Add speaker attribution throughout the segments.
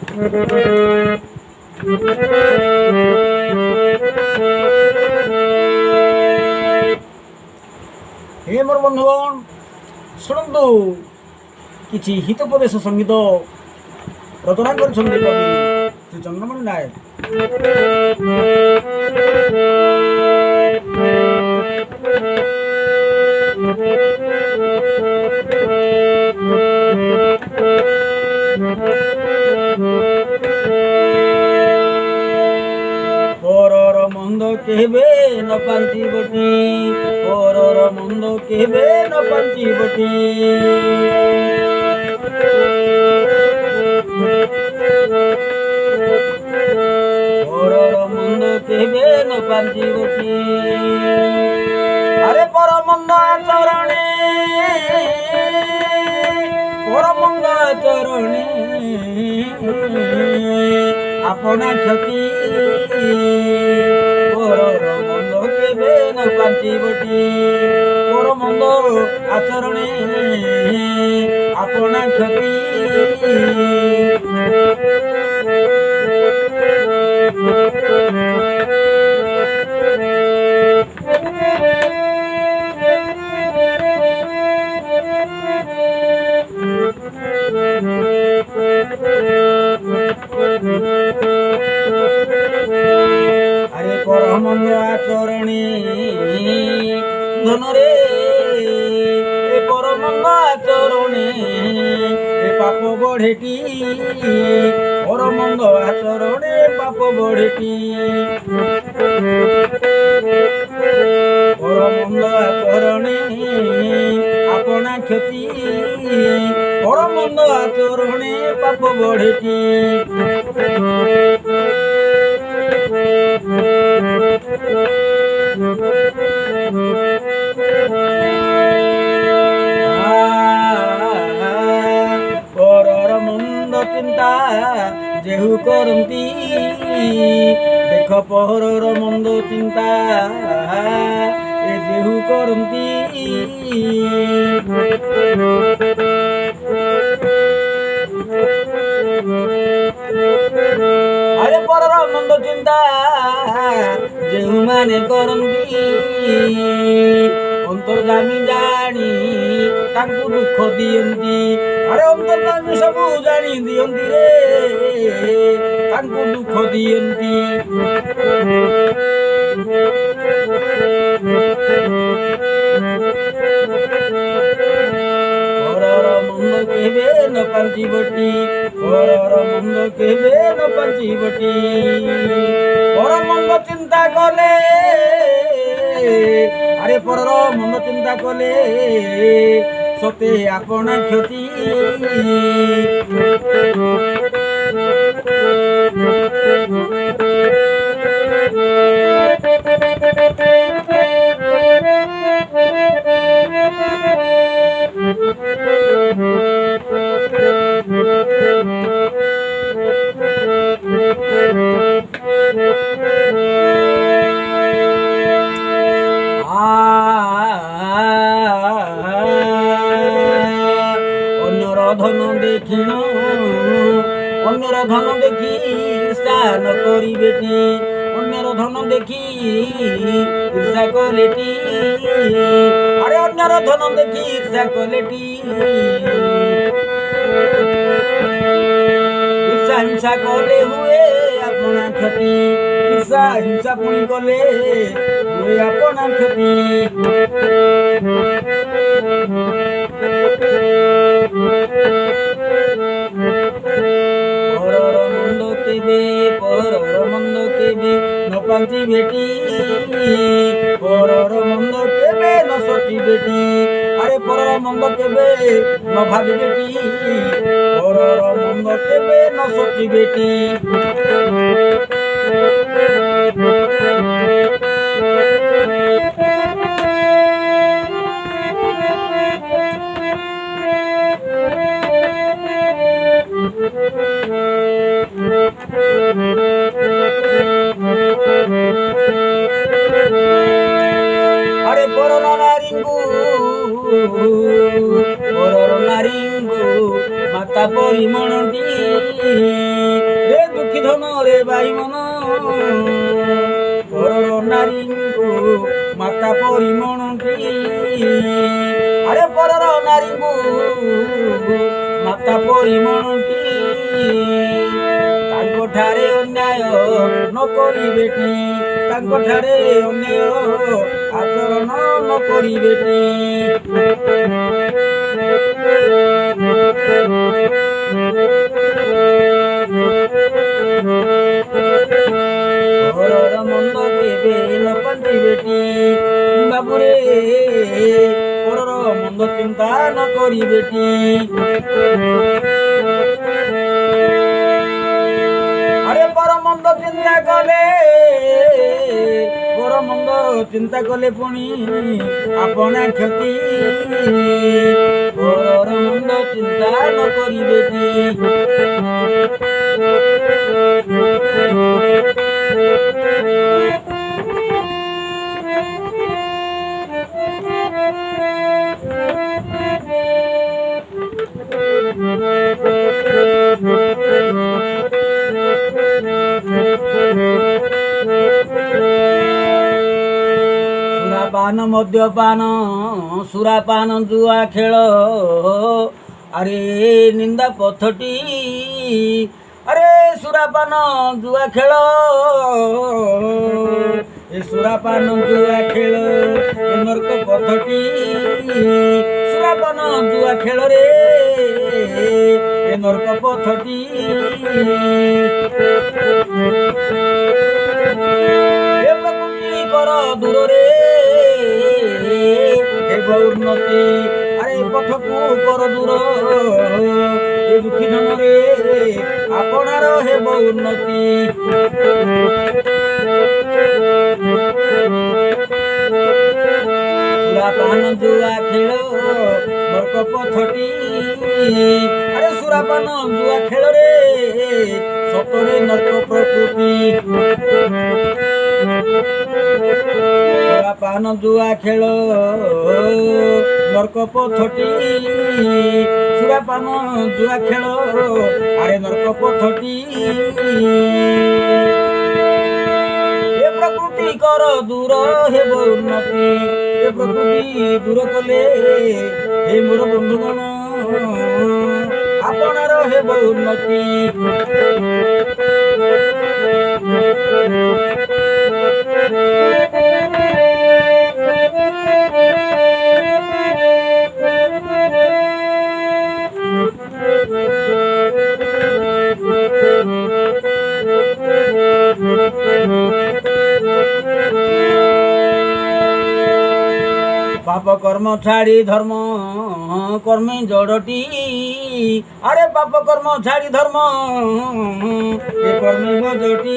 Speaker 1: हे मोर बंधुगण शुणु किसी हितोपदेश संगीत रचना कर कवि श्री चंद्रमणि नायक। परर मंद केबे न पांची बटी, परर मंद केबे न पांची बटी। परर मंद केबे न पांची बटी। अरे पर मंद आचरणे, पर मंद आचरणे अपना क्षति। परर मंद केबे न पांची बटी, पर मंद आचरणे अपना क्षति। अरे पर मंद आचरणे धन रे, पर मंद आचरणे पाप बढ़ेटी। पर मंद आचरणे पाप बढ़ेटी। पर मंद आचरणे अपना क्षति। पर मंद आचरणे पाप बढ़ेटी। परर मंद चिंता जेहु करती, देख परर मंद चिंता जेहु करती। अरे परर मंद चिंता जेहु माने करती, अंतर्गामी जानी तांकु दुख दियंती। अरे अंतर्गामी सबू जानी दियंती रे, तांकु दुख दियंती। परर मंद केबे न पांची बटी, परर मंद केबे न पांची बटी। पर मंद चिंता कले, अरे परर मंद चिंता कले सते अपना क्षति। अन्यर धन देखिण, अन्यर धन देखी ईर्षा न करी बेटी। अन्यर धन देखी ईर्षा कलेटी। अरे अन्यर धन देखी ईर्षा कलेटी। ईर्षा हिंसा कले हुए अपना क्षति। ईर्षा हिंसा पुणी कले हुए अपना क्षति। परर मंद केबे, परर मंद केबे न पांची बेटी। परर मंद केबे न सती बेटी। अरे परर मंद केबे न भाभी बेटी। परर मंद केबे न सती बेटी। अरे परर नारींगु, परर नारींगु माता परिमणती। ପରିମଣଟି ଆରେ ପରର ନାରୀଙ୍କୁ ମାତା ପରିମଣଟି ତାଙ୍କଠାରେ ଅନ୍ୟାୟ ନ କରିବେଟି ତାଙ୍କଠାରେ ଅନ୍ୟାୟ ଆଚରଣ ନ କରିବେଟି ଘରର ମନ୍ଦ କେବେ ନ ପାଞ୍ଚିବେଟି ବାବୁରେ ପରର ମନ୍ଦ ଚିନ୍ତା ନ କରିବେଟି আরে পরমন্দ চিন্তা কলে পুনি আপনা ক্ষতি পরর মন্দ চিন্তা ন করিবেটি সুরাপান মদ্যপান সুরাপান জুয়া খেল আরে নিন্দা পথটি আরে সুরাপান জুয়া খেল এ সুরাপান জুয়া খেল এ নরক পথটি সুরাপান জুয়া খেল রে এ নরক পথটি কর দূরে হেব উন্নতি আরে পথকু কর দূর এ দুঃখী ধନରେ আপনার হেব উন্নতি সুরাপান জুয়া খেল নরক পথটি আরে সুরাপান জুয়া খেল রে সতরে নরক প্রকৃতি সুরাপান জুয়া খেল নরক পথটি সুরাপান জুয়া খেল আরে নরক পথটি এ প্রকৃতি কর দূর হেব উন্নতি এ প্রকৃতি দূর কলে হে মোর বন্ধুগণ আপনার হেব উন্নতি পাপ কর্ম ছাড়ি ধর্ম কর্মে জড়টি আরে পাপ কর্ম ছাড়ি ধর্ম এ কর্মে মজটি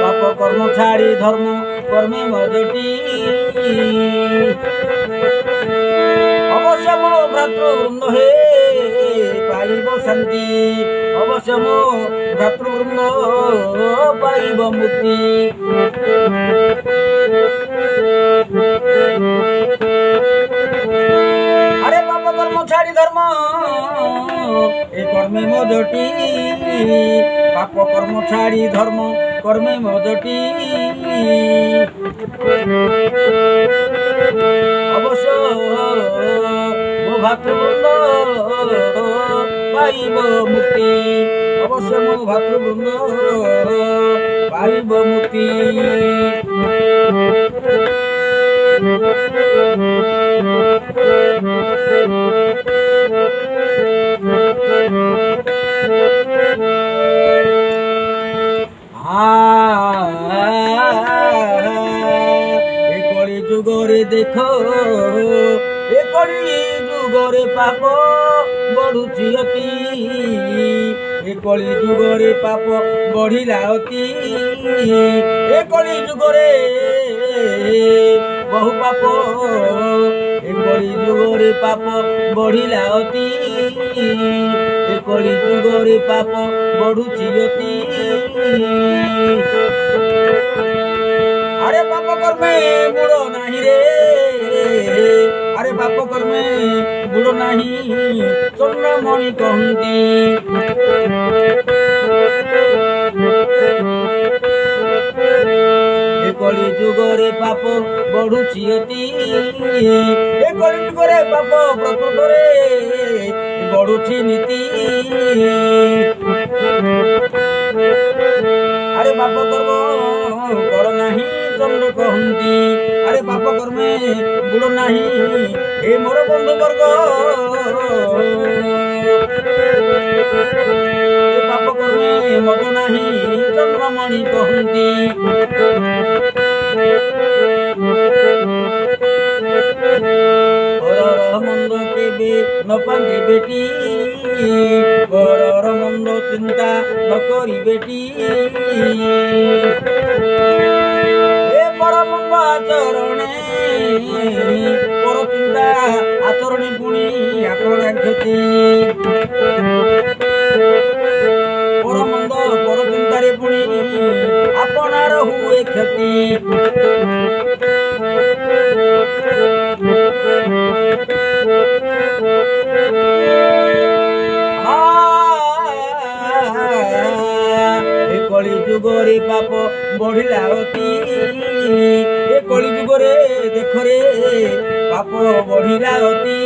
Speaker 1: পাপ কর্ম ছাড়ি ধর্ম কর্মে মজটি অবশ্য মো ভ্রাতৃবৃন্দ হে পাইব শান্তি অবশ্য মো ভ্রাতৃবৃন্দ পাইব মুক্তি আরে পাপ কর্ম ছাড়ি ধর্ম এ কর্মে মজটি পাপ কর্ম ছাড়ি ধর্ম কর্মে মজটি অবশ্য মো ভাতৃবৃন্দ পাইব মুক্তি অবশ্য মো ভাতৃবৃন্দ পাইব মুক্তি এ কলি যুগরে দেখ এ কলি যুগরে পাপ বড়ুছি অতি এ কলি যুগরে পাপ বঢ়িলা অতি এ কলি যুগরে বহু পাপ এ কলি যুগরে পাপ বঢ়িলা অতি এ কলি যুগরে পাপ বঢ়ুছি অতি আরে পাপ কর্মে বুড়ো নাহি রে আরে পাপ কর্মে বুড়ো নাহি চন্দ্রমণি কহନ୍ତି এ কলি যুগরে ଯୁଗରେ ପାପ ବଢୁଛି ଅତି ଏ କଳି ଯୁଗରେ ପାପ ପ୍ରକୃତରେ ବଢୁଛି ନୀତି আরে পাপ কর্ম কর নাহি চন্দ্র কহন্তি আরে পাপ কর্মে বুড় নাহি হে মোর বন্ধু বর্গ পাপ কর্মে মত নাহি চন্দ্রমণি কহন্তি মন্দ কেবে নপান্তি বেটি ঘরর মন্দ চিন্তা নকরি বেটি এ বড় মন্দ আচরণে পর চিন্তা আচরণে পুনি আপনা ক্ষতি পর মন্দ পর চিন্তারে পুনি আপনার হুয়ে ক্ষতি কলি যুগরে পাপ বঢ়িলা অতি এ কলি যুগরে দেখরে পাপ বঢ়িলা অতি